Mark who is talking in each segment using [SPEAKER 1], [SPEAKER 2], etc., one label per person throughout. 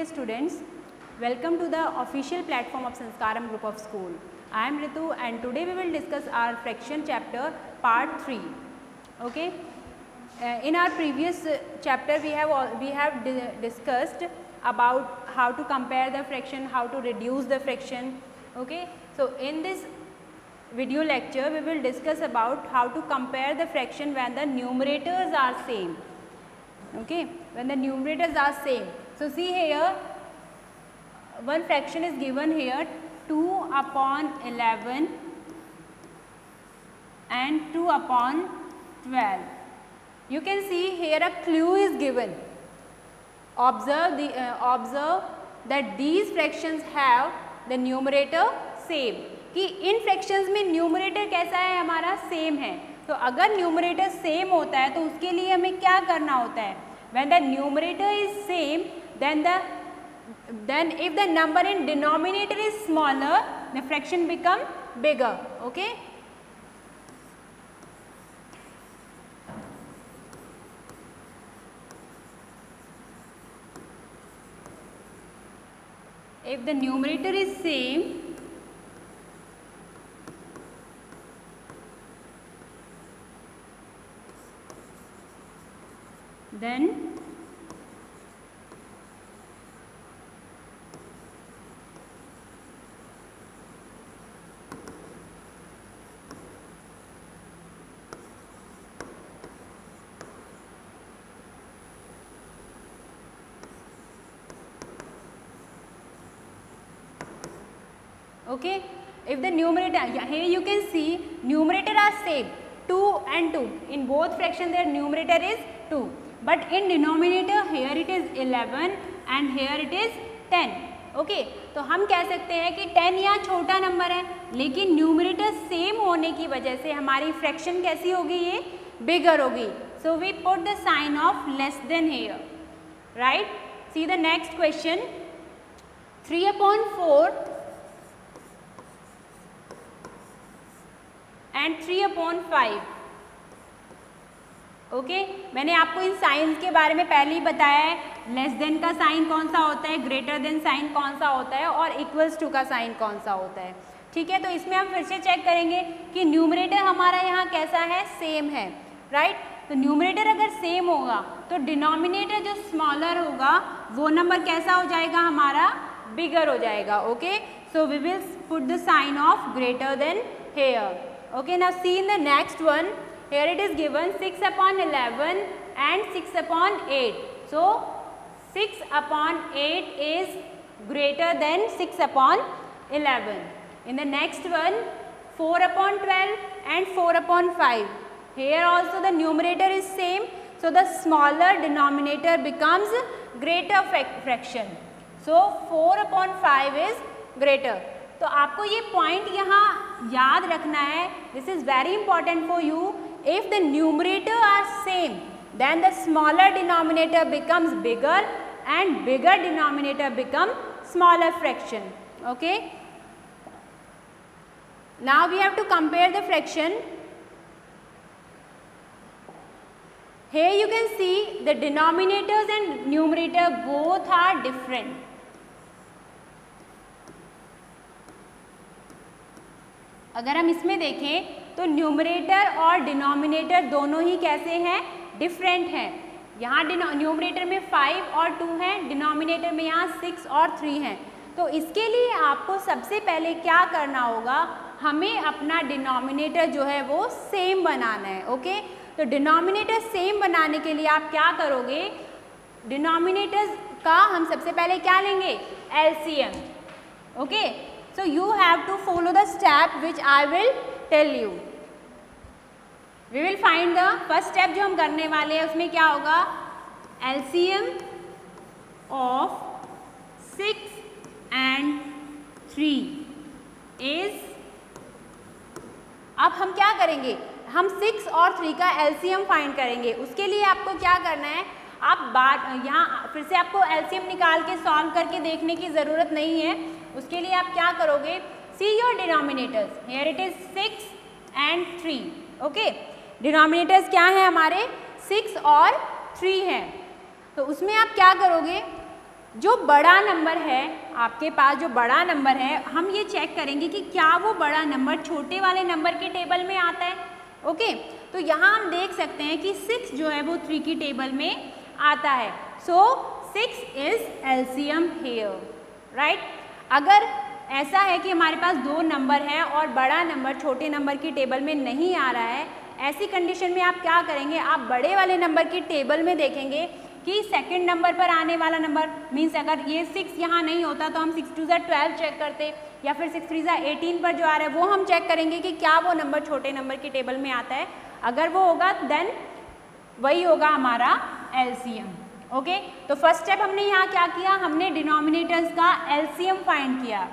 [SPEAKER 1] students, welcome to the official platform of Sanskaram group of school. I am Ritu and today we will discuss our fraction chapter part 3. Okay. In our previous chapter we have discussed about how to compare the fraction, how to reduce the fraction. Okay. So in this video lecture we will discuss about how to compare the fraction when the numerators are same. Okay, when the numerators are same. So see here, one fraction is given here 2 upon 11 and 2 upon 12. You can see here a clue is given. Observe that these fractions have the numerator same. कि इन fractions में numerator कैसा है हमारा same है. तो अगर numerator same होता है तो उसके लिए हमें क्या करना होता है. When the numerator is same, then if the number in denominator is smaller, the fraction become bigger. Okay. If the numerator is same, then okay, if the numerator, here you can see numerator are same 2 and 2, in both fractions their numerator is 2. But in denominator here it is 11 and here it is 10. Okay तो हम कह सकते हैं कि 10 यहाँ छोटा number है लेकिन न्यूमरेटर सेम होने की वजह से हमारी फ्रैक्शन कैसी होगी, ये बिगर होगी. So we put the sign of less than here. Right. See the next question. 3/4 and 3/5. Okay मैंने आपको इन साइंस के बारे में पहले ही बताया है. लेस देन का साइन कौन सा होता है, ग्रेटर देन साइन कौन सा होता है और इक्वल्स टू का साइन कौन सा होता है. ठीक है. तो इसमें हम फिर से चेक करेंगे कि न्यूमरेटर हमारा यहाँ कैसा है, सेम है. राइट. तो न्यूमरेटर अगर सेम होगा तो डिनोमिनेटर जो स्मॉलर होगा वो नंबर कैसा हो जाएगा, हमारा बिगर हो जाएगा. Okay so we will put the sign of greater than here. Okay now see in the next one. Here it is given 6/11 and 6/8. So 6/8 is greater than 6/11. In the next one 4/12 and 4/5. Here also the numerator is same. So the smaller denominator becomes greater fraction. So 4/5 is greater. तो आपको ये point यहाँ याद रखना है. This is very important for you. If the numerator are same, then the smaller denominator becomes bigger and bigger denominator become smaller fraction. Okay. Now we have to compare the fraction. Here you can see the denominators and numerator both are different. अगर हम इसमें देखें तो numerator और denominator दोनों ही कैसे हैं, different हैं. यहाँ न्यूमरेटर में 5 और 2 हैं, डिनोमिनेटर में यहाँ 6 और 3 हैं. तो इसके लिए आपको सबसे पहले क्या करना होगा, हमें अपना डिनोमिनेटर जो है वो सेम बनाना है. ओके तो डिनोमिनेटर सेम बनाने के लिए आप क्या करोगे, डिनोमिनेटर्स का हम सबसे पहले क्या लेंगे, LCM. Okay so you have to follow the step which I will tell you. We will find the first step जो हम करने वाले हैं उसमें क्या होगा, LCM of 6 and 3 is. अब हम क्या करेंगे, हम 6 और 3 का LCM फाइंड करेंगे. उसके लिए आपको क्या करना है, आप यहाँ फिर से आपको LCM निकाल के सॉल्व करके देखने की ज़रूरत नहीं है. उसके लिए आप क्या करोगे, see your denominators. Here it is 6 and 3. Okay denominators क्या है हमारे, 6 और 3 हैं. तो उसमें आप क्या करोगे, जो बड़ा नंबर है आपके पास, जो बड़ा नंबर है, हम ये चेक करेंगे कि क्या वो बड़ा नंबर छोटे वाले नंबर के टेबल में आता है। ओके, तो यहाँ हम देख सकते हैं कि 6 जो है वो 3 की टेबल में आता है। सो 6 इज एलसीएम हियर, राइट। अगर ऐसा है कि हमारे पास दो नंबर है और बड़ा नंबर छोटे नंबर की टेबल में नहीं आ रहा है, ऐसी कंडीशन में आप क्या करेंगे, आप बड़े वाले नंबर की टेबल में देखेंगे कि सेकंड नंबर पर आने वाला नंबर, मीन्स अगर ये 6 यहाँ नहीं होता तो हम 6 2 12 चेक करते, या फिर 6 3 18 पर जो आ रहा है वो हम चेक करेंगे कि क्या वो नंबर छोटे नंबर की टेबल में आता है। अगर वो होगा देन वही होगा हमारा एलसीएम। ओके, तो फर्स्ट स्टेप हमने यहाँ क्या किया, हमने डिनोमिनेटर्स का एलसीएम फाइंड किया।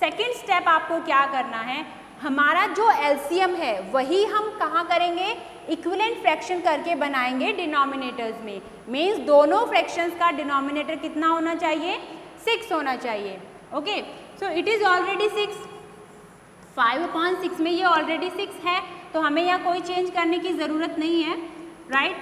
[SPEAKER 1] सेकेंड स्टेप आपको क्या करना है, हमारा जो एलसीएम है वही हम कहाँ करेंगे, इक्विवेलेंट फ्रैक्शन करके बनाएंगे डिनोमिनेटर्स में। मीन्स दोनों फ्रैक्शंस का डिनोमिनेटर कितना होना चाहिए, 6 होना चाहिए। Okay, so it is already 6, 5/6 में ये ऑलरेडी 6 है, तो हमें यहाँ कोई चेंज करने की ज़रूरत नहीं है, राइट।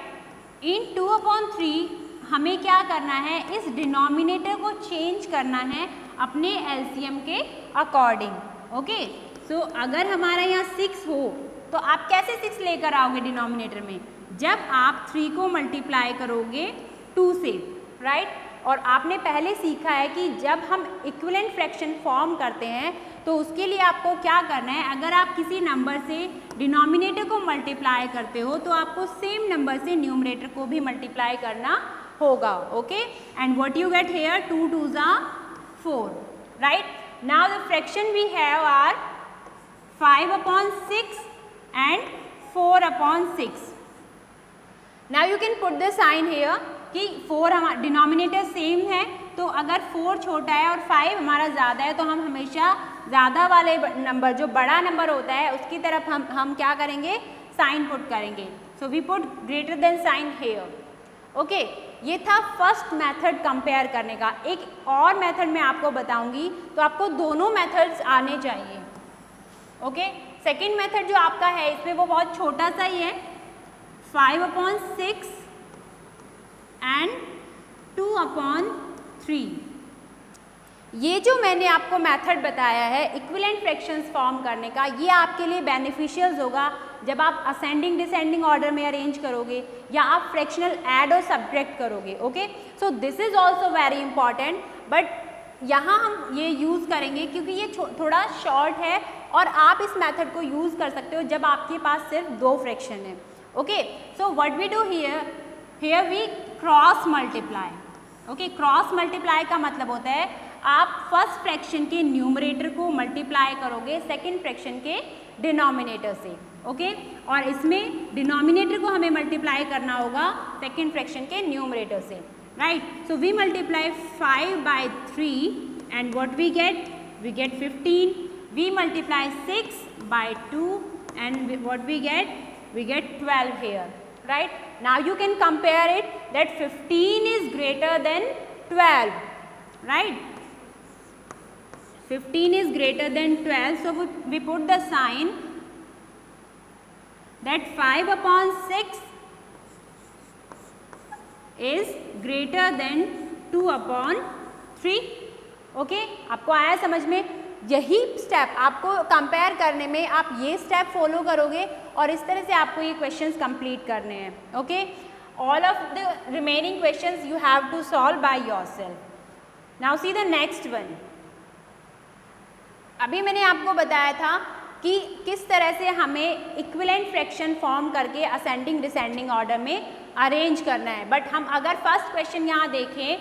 [SPEAKER 1] इन 2/3 हमें क्या करना है, इस डिनोमिनेटर को चेंज करना है अपने एलसीएम के अकॉर्डिंग। ओके, सो अगर हमारा यहाँ 6 हो तो आप कैसे 6 लेकर आओगे डिनोमिनेटर में, जब आप 3 को मल्टीप्लाई करोगे 2 से, राइट। और आपने पहले सीखा है कि जब हम इक्विवेलेंट फ्रैक्शन फॉर्म करते हैं तो उसके लिए आपको क्या करना है, अगर आप किसी नंबर से डिनोमिनेटर को मल्टीप्लाई करते हो तो आपको सेम नंबर से न्यूमरेटर को भी मल्टीप्लाई करना होगा। Okay, and what you get here, 2 2s are 4, right. Now the fraction we have are 5/6 and 4/6. Now you can put the sign here कि 4 हमारा डिनोमिनेटर सेम है, तो अगर 4 छोटा है और 5 हमारा ज़्यादा है तो हम हमेशा ज़्यादा वाले नंबर, जो बड़ा नंबर होता है उसकी तरफ हम क्या करेंगे, साइन पुट करेंगे। So we put greater than sign here. Okay, ये था फर्स्ट मेथड कंपेयर करने का। एक और मेथड मैं आपको बताऊंगी, तो आपको दोनों मेथड्स आने चाहिए। ओके, सेकंड मेथड जो आपका है इसमें वो बहुत छोटा सा ही है, 5/6 एंड 2/3। ये जो मैंने आपको मेथड बताया है इक्विवेलेंट फ्रैक्शंस फॉर्म करने का, ये आपके लिए बेनिफिशियल होगा जब आप असेंडिंग डिसेंडिंग ऑर्डर में अरेंज करोगे या आप फ्रैक्शनल ऐड और सब्ट्रैक्ट करोगे। Okay, so this is also very important, but यहाँ हम ये यूज़ करेंगे क्योंकि ये थोड़ा शॉर्ट है और आप इस मेथड को यूज़ कर सकते हो जब आपके पास सिर्फ 2 फ्रैक्शन है। Okay, so what we do here we cross multiply. Okay, cross multiply का मतलब होता है आप फर्स्ट फ्रैक्शन के न्यूमरेटर को मल्टीप्लाई करोगे सेकंड फ्रैक्शन के डिनोमिनेटर से। ओके, और इसमें डिनोमिनेटर को हमें मल्टीप्लाई करना होगा सेकंड फ्रैक्शन के न्यूमरेटर से, right. So we multiply 5/3 and what we get 15। We multiply 6/2 and what we get 12 here, right. Now you can compare it that 15 is greater than 12, right. 15 is greater than 12, so we put the sign that 5/6 is greater than 2/3. Okay, आपको आया समझ में। यही step आपको compare करने में आप ये स्टेप फॉलो करोगे और इस तरह से आपको ये क्वेश्चंस कंप्लीट करने हैं। Okay, all of the remaining questions you have to solve by yourself. Now see the next one. अभी मैंने आपको बताया था कि किस तरह से हमें इक्विवेलेंट फ्रैक्शन फॉर्म करके असेंडिंग डिसेंडिंग ऑर्डर में अरेंज करना है, बट हम अगर फर्स्ट क्वेश्चन यहाँ देखें,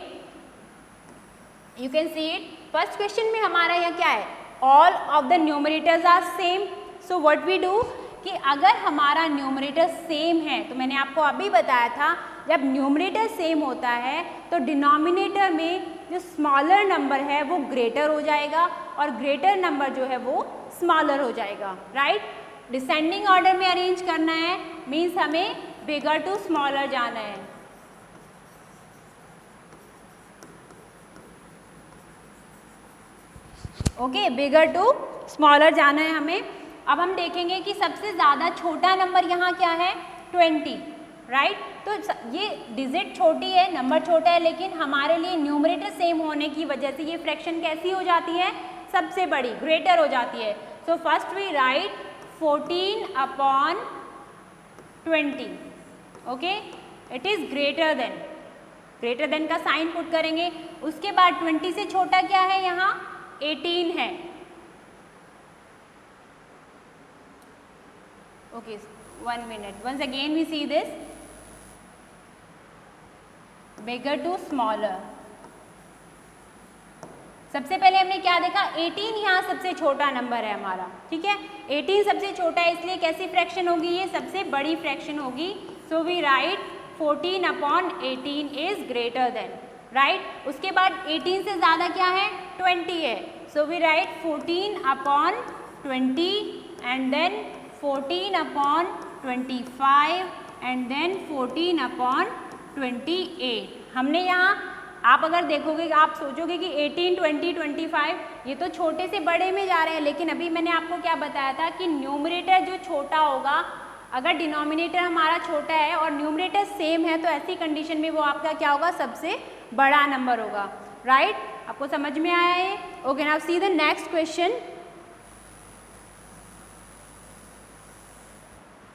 [SPEAKER 1] you can see it. First question में हमारा यहाँ क्या है, all of the numerators are same. So what we do कि अगर हमारा न्यूमरेटर सेम है, तो मैंने आपको अभी बताया था जब न्यूमरेटर सेम होता है तो डिनोमिनेटर में जो स्मॉलर नंबर है वो ग्रेटर हो जाएगा और ग्रेटर नंबर जो है वो स्मॉलर हो जाएगा, राइट। डिसेंडिंग ऑर्डर में अरेंज करना है, मीन्स हमें बिगर टू स्मॉलर जाना है। ओके, बिगर टू स्मॉलर जाना है हमें। अब हम देखेंगे कि सबसे ज़्यादा छोटा नंबर यहाँ क्या है, 20, राइट। तो ये डिजिट छोटी है, नंबर छोटा है, लेकिन हमारे लिए न्यूमरेटर सेम होने की वजह से ये फ्रैक्शन कैसी हो जाती है, सबसे बड़ी, ग्रेटर हो जाती है। So first we write 14/20, okay, it is greater than का साइन पुट करेंगे। उसके बाद 20 से छोटा क्या है, यहाँ 18 है, okay. 1 minute, once again we see this, bigger to smaller। सबसे पहले हमने क्या देखा, 18 यहाँ सबसे छोटा नंबर है हमारा, ठीक है, 18 सबसे छोटा है, इसलिए कैसी फ्रैक्शन होगी, ये सबसे बड़ी फ्रैक्शन होगी। So we write 14/18 is greater than, right. उसके बाद 18 से ज़्यादा क्या है, 20 है, so we write 14/20 and then 14/25 and then 14/28। हमने यहाँ, आप अगर देखोगे, आप सोचोगे कि 18, 20, 25 ये तो छोटे से बड़े में जा रहे हैं, लेकिन अभी मैंने आपको क्या बताया था कि न्यूमरेटर जो छोटा होगा, अगर डिनोमिनेटर हमारा छोटा है और न्यूमरेटर सेम है, तो ऐसी कंडीशन में वो आपका क्या होगा, सबसे बड़ा नंबर होगा, राइट। आपको समझ में आया है? Okay, now see the next question.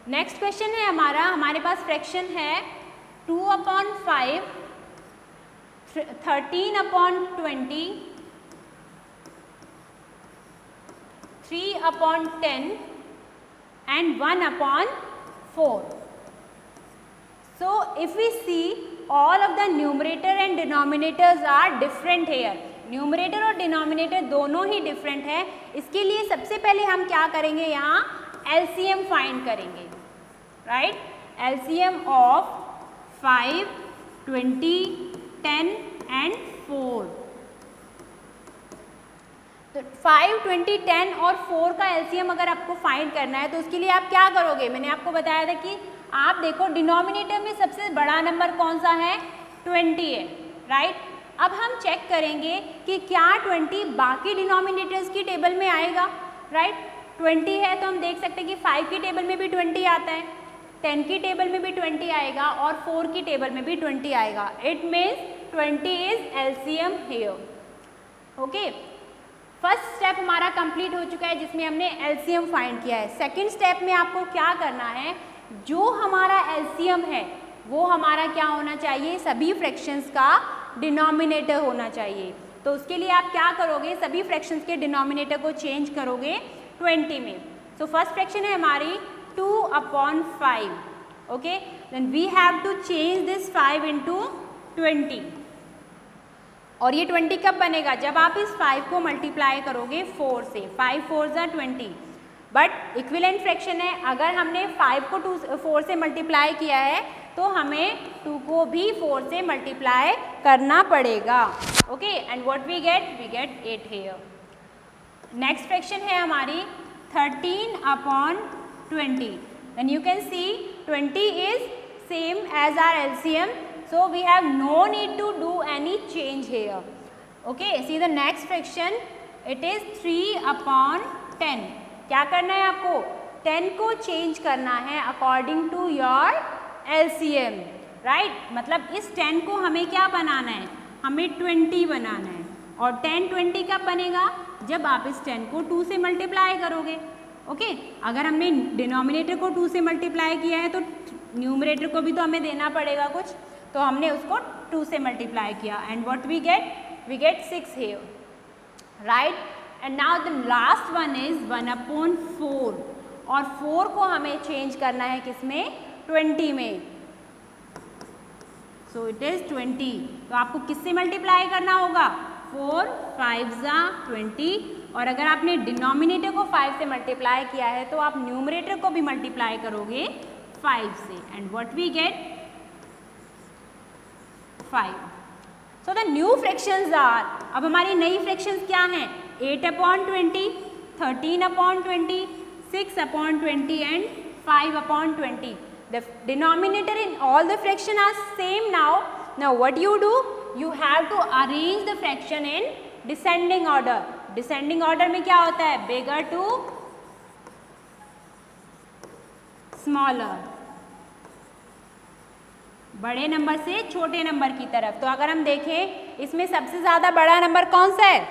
[SPEAKER 1] Next question है हमारे पास फ्रैक्शन है 2/5, 13/20, 3/10 and 1/4. So if we see, all of the numerator and denominators are different here. Numerator और डिनोमिनेटर दोनों ही डिफरेंट है। इसके लिए सबसे पहले हम क्या करेंगे, यहाँ एलसीएम फाइंड करेंगे, राइट। LCM of 5, 20, 10 and 4। तो 5, 20, 10 और 4 का एलसीएम अगर आपको फाइंड करना है, तो उसके लिए आप क्या करोगे, मैंने आपको बताया था कि आप देखो डिनोमिनेटर में सबसे बड़ा नंबर कौन सा है, 20 है, राइट। अब हम चेक करेंगे कि क्या 20 बाकी डिनोमिनेटर्स की टेबल में आएगा, राइट। 20 है तो हम देख सकते हैं कि 5 की टेबल में भी 20 आता है, 10 की टेबल में भी 20 आएगा और 4 की टेबल में भी 20 आएगा। It means 20 is LCM here, okay. First step हमारा कंप्लीट हो चुका है, जिसमें हमने एलसीएम फाइंड किया है। सेकंड स्टेप में आपको क्या करना है, जो हमारा एलसीएम है वो हमारा क्या होना चाहिए, सभी फ्रैक्शंस का डिनोमिनेटर होना चाहिए। तो उसके लिए आप क्या करोगे, सभी फ्रैक्शंस के डिनोमिनेटर को चेंज करोगे 20 में। सो फर्स्ट फ्रैक्शन है हमारी 2/5, okay. Then we have to change this 5 into 20। और ये 20 कब बनेगा, जब आप इस 5 को मल्टीप्लाई करोगे 4 से। 5 4 = 20, बट इक्विवेलेंट फ्रैक्शन है, अगर हमने 5 को 4 से मल्टीप्लाई किया है तो हमें 2 को भी 4 से मल्टीप्लाई करना पड़ेगा, okay. And what we get 8 here. Next fraction है हमारी 13/20। Then you can see 20 is same as our LCM, so we have no need to do any change here, okay। see the next fraction, it is 3/10। क्या करना है आपको, 10 को change करना है according to your LCM, right. मतलब इस 10 को हमें क्या बनाना है, हमें 20 बनाना है। और 10 20 कब बनेगा, जब आप इस 10 को 2 से मल्टीप्लाई करोगे, ओके। अगर हमने डिनोमिनेटर को 2 से मल्टीप्लाई किया है तो न्यूमरेटर को भी तो हमें देना पड़ेगा कुछ, तो हमने उसको 2 से मल्टीप्लाई किया। And what we get 6 here, right. And now the last one is 1/4, और 4 को हमें चेंज करना है किसमें, 20 में। So it is 20। तो आपको किससे मल्टीप्लाई करना होगा, 4 5 = 20, और अगर आपने डिनोमिनेटर को 5 से मल्टीप्लाई किया है तो आप न्यूमरेटर को भी मल्टीप्लाई करोगे 5 से। And what we get 5। So the new fractions are, अब हमारी नई फ्रैक्शंस क्या हैं, 8/20, 13/20, 6/20 and 5/20। The denominator in all the fraction are same now. Now what you do, you have to arrange the fraction in descending order. Descending order में क्या होता है, bigger to smaller, बड़े नंबर से छोटे नंबर की तरफ। तो अगर हम देखें इसमें सबसे ज़्यादा बड़ा नंबर कौन सा है?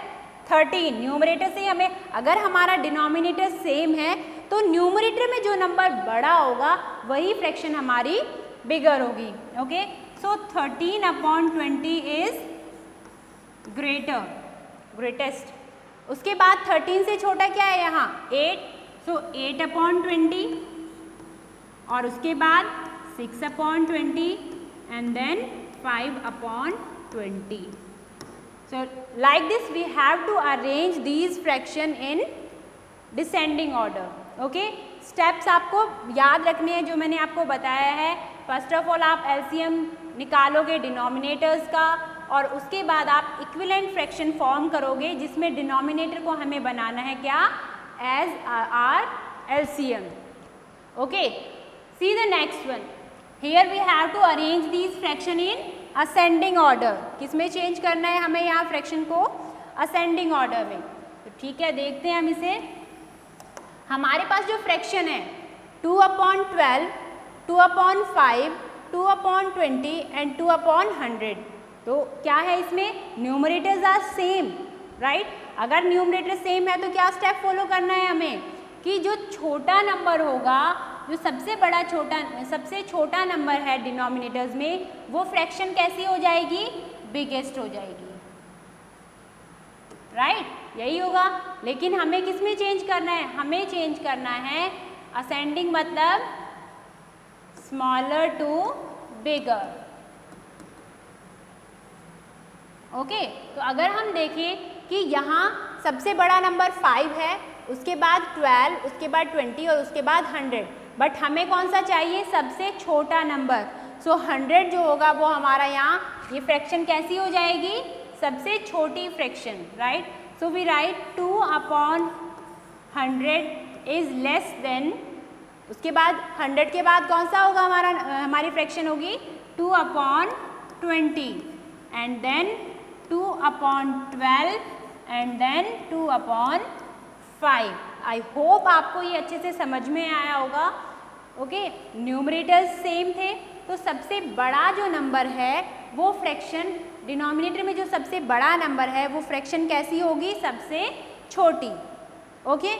[SPEAKER 1] 13। न्यूमरेटर से हमें, अगर हमारा डिनोमिनेटर सेम है तो न्यूमरेटर में जो नंबर बड़ा होगा वही फ्रैक्शन हमारी बिगर होगी। Okay, so 13/20 is greatest. उसके बाद 13 से छोटा क्या है यहाँ? 8, सो 8/20 और उसके बाद 6/20 and then 5/20. So like this we have to arrange these fraction in descending order. Okay, steps आपको याद रखने हैं जो मैंने आपको बताया है। फर्स्ट ऑफ ऑल आप एलसीएम निकालोगे डिनोमिनेटर्स का और उसके बाद आप इक्विवेलेंट फ्रैक्शन फॉर्म करोगे जिसमें डिनोमिनेटर को हमें बनाना है क्या? As our LCM. Okay, see the next one. Here we have to arrange these fraction in ascending order. किसमें चेंज करना है हमें यहाँ फ्रैक्शन को? असेंडिंग ऑर्डर में। तो ठीक है, देखते हैं हम इसे। हमारे पास जो फ्रैक्शन है 2/12, 2/5, 2/20 एंड 2/100, तो क्या है इसमें? Numerators are same, right. अगर न्यूमरेटर सेम है तो क्या स्टेप फॉलो करना है हमें कि जो छोटा नंबर होगा, जो सबसे छोटा नंबर है डिनोमिनेटर्स में, वो फ्रैक्शन कैसी हो जाएगी? बिगेस्ट हो जाएगी, राइट, यही होगा। लेकिन हमें किस में चेंज करना है? हमें चेंज करना है असेंडिंग, मतलब स्मॉलर टू बिगर। ओके, तो अगर हम देखें कि यहाँ सबसे बड़ा नंबर 5 है, उसके बाद 12, उसके बाद 20 और उसके बाद 100, बट हमें कौन सा चाहिए? सबसे छोटा नंबर। सो 100 जो होगा वो हमारा यहाँ, ये फ्रैक्शन कैसी हो जाएगी? सबसे छोटी fraction, right. So we write 2/100 is less than, उसके बाद 100 के बाद कौन सा होगा हमारी फ्रैक्शन होगी? 2/20 and then 2/12 and then 2/5। I hope आपको ये अच्छे से समझ में आया होगा। ओके, न्यूमरेटर्स सेम थे तो सबसे बड़ा जो नंबर है वो फ्रैक्शन, डिनोमिनेटर में जो सबसे बड़ा नंबर है वो फ्रैक्शन कैसी होगी? सबसे छोटी। Okay,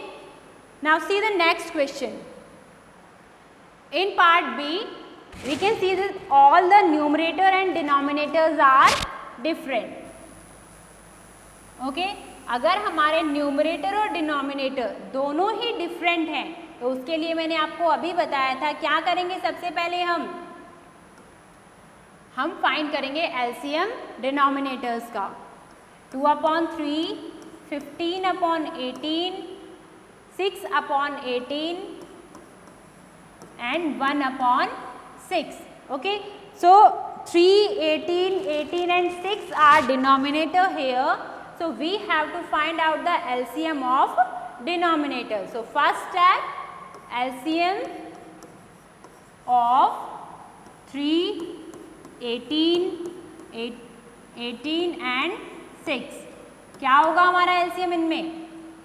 [SPEAKER 1] now see the next question. In part B, we can see that all the numerator and denominators are different. Okay, अगर हमारे न्यूमरेटर और डिनोमिनेटर दोनों ही डिफरेंट हैं तो उसके लिए मैंने आपको अभी बताया था क्या करेंगे? सबसे पहले हम फाइंड करेंगे एलसीएम डिनोमिनेटर्स का। 2/3, 15/18, 6/18 and 1/6. Okay, so 3, 18, 18 and 6 are denominator here. So we have to find out the LCM of denominator. So first step, LCM of 3, 18, 18 and 6। क्या होगा हमारा LCM इनमें?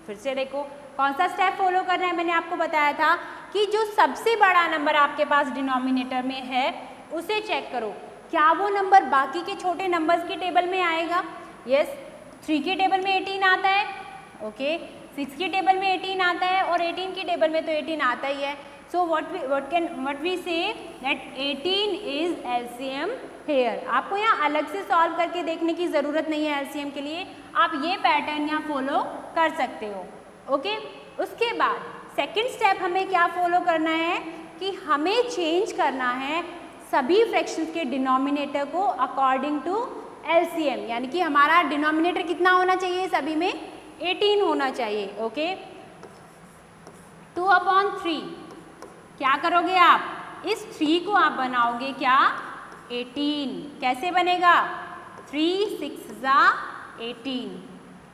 [SPEAKER 1] फिर से देखो कौन सा स्टेप फॉलो करना है। मैंने आपको बताया था कि जो सबसे बड़ा नंबर आपके पास डिनोमिनेटर में है उसे चेक करो, क्या वो नंबर बाकी के छोटे नंबर्स की टेबल में आएगा? यस, 3 की टेबल में 18 आता है, ओके, 6 की टेबल में 18 आता है और 18 की टेबल में तो 18 आता ही है। So what we say that 18 is LCM here. आपको यहाँ अलग से सॉल्व करके देखने की ज़रूरत नहीं है एलसीएम के लिए, आप ये पैटर्न यहाँ फॉलो कर सकते हो। ओके, उसके बाद सेकेंड स्टेप हमें क्या फॉलो करना है कि हमें चेंज करना है सभी फ्रैक्शंस के डिनोमिनेटर को अकॉर्डिंग टू एलसीएम, यानी कि हमारा डिनोमिनेटर कितना होना चाहिए? सभी में 18 होना चाहिए। ओके, 2/3 क्या करोगे आप? इस 3 को आप बनाओगे क्या? 18। कैसे बनेगा? 3 6 18,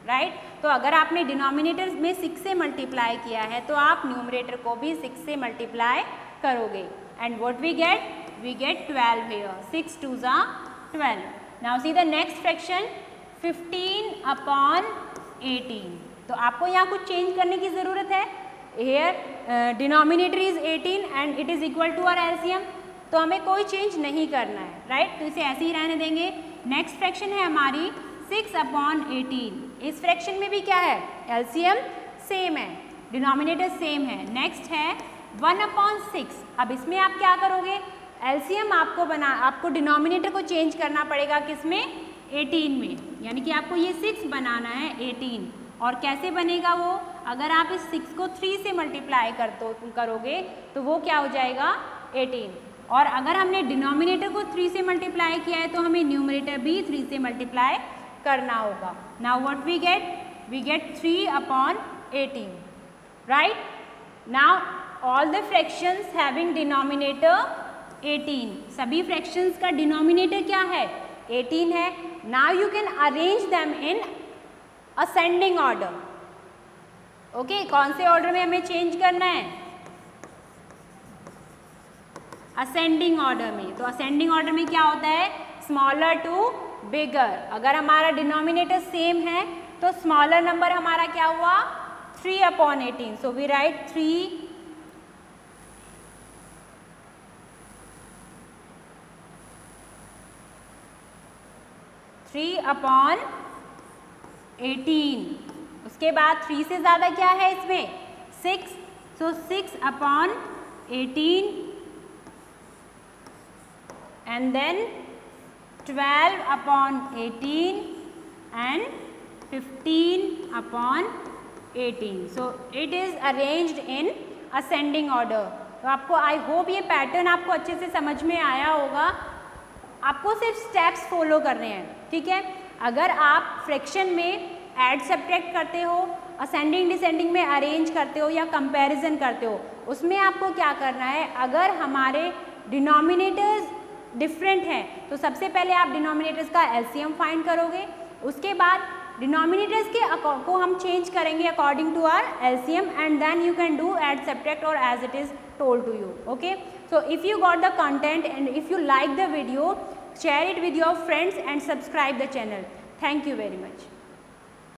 [SPEAKER 1] राइट। तो अगर आपने डिनोमिनेटर में 6 से मल्टीप्लाई किया है तो आप न्यूमरेटर को भी 6 से मल्टीप्लाई करोगे and what we get? We get 12 here. 6 2 12। Now see the next fraction 15/18। तो आपको यहाँ कुछ चेंज करने की ज़रूरत है। Here denominator is 18 and it is equal to our LCM. तो हमें कोई चेंज नहीं करना है, राइट। तो इसे ऐसे ही रहने देंगे। नेक्स्ट फ्रैक्शन है हमारी 6/18। इस फ्रैक्शन में भी क्या है, एलसीएम सेम है, डिनोमिनेटर सेम है। नेक्स्ट है 1/6। अब इसमें आप क्या करोगे, एलसीएम आपको डिनोमिनेटर को चेंज करना पड़ेगा, किसमें, 18 में, यानी कि आपको ये 6 बनाना है 18। और कैसे बनेगा वो, अगर आप इस 6 को 3 से मल्टीप्लाई करोगे तो वो क्या हो जाएगा, 18। और अगर हमने डिनोमिनेटर को 3 से मल्टीप्लाई किया है तो हमें न्यूमरेटर भी 3 से मल्टीप्लाई करना होगा। Now what we get 3/18, right. Now all the fractions having denominator 18, सभी फ्रैक्शंस का डिनोमिनेटर क्या है, 18 है। Now you can arrange them in ascending order. Okay, कौन से ऑर्डर में हमें चेंज करना है, असेंडिंग ऑर्डर में। तो असेंडिंग ऑर्डर में क्या होता है, स्मॉलर टू बिगर। अगर हमारा डिनोमिनेटर सेम है तो स्मॉलर नंबर हमारा क्या हुआ, 3/18। So we write 3/18। उसके बाद 3 से ज़्यादा क्या है इसमें, 6। सो 6/18 and then 12/18 and 15/18. So it is arranged in ascending order. तो आपको आई होप ये पैटर्न आपको अच्छे से समझ में आया होगा। आपको सिर्फ स्टेप्स फॉलो करने हैं, ठीक है। अगर आप फ्रैक्शन में ऐड सब्ट्रैक्ट करते हो, असेंडिंग डिसेंडिंग में अरेंज करते हो या कंपैरिजन करते हो, उसमें आपको क्या करना है, अगर हमारे डिनोमिनेटर्स डिफरेंट हैं तो सबसे पहले आप डिनोमिनेटर्स का एलसीएम फाइंड करोगे। उसके बाद डिनोमिनेटर्स के को हम चेंज करेंगे according to our LCM and then you can do add subtract और as it is told to you. Okay, so if you got the content and if you like the video, share it with your friends and subscribe the channel. Thank you very much.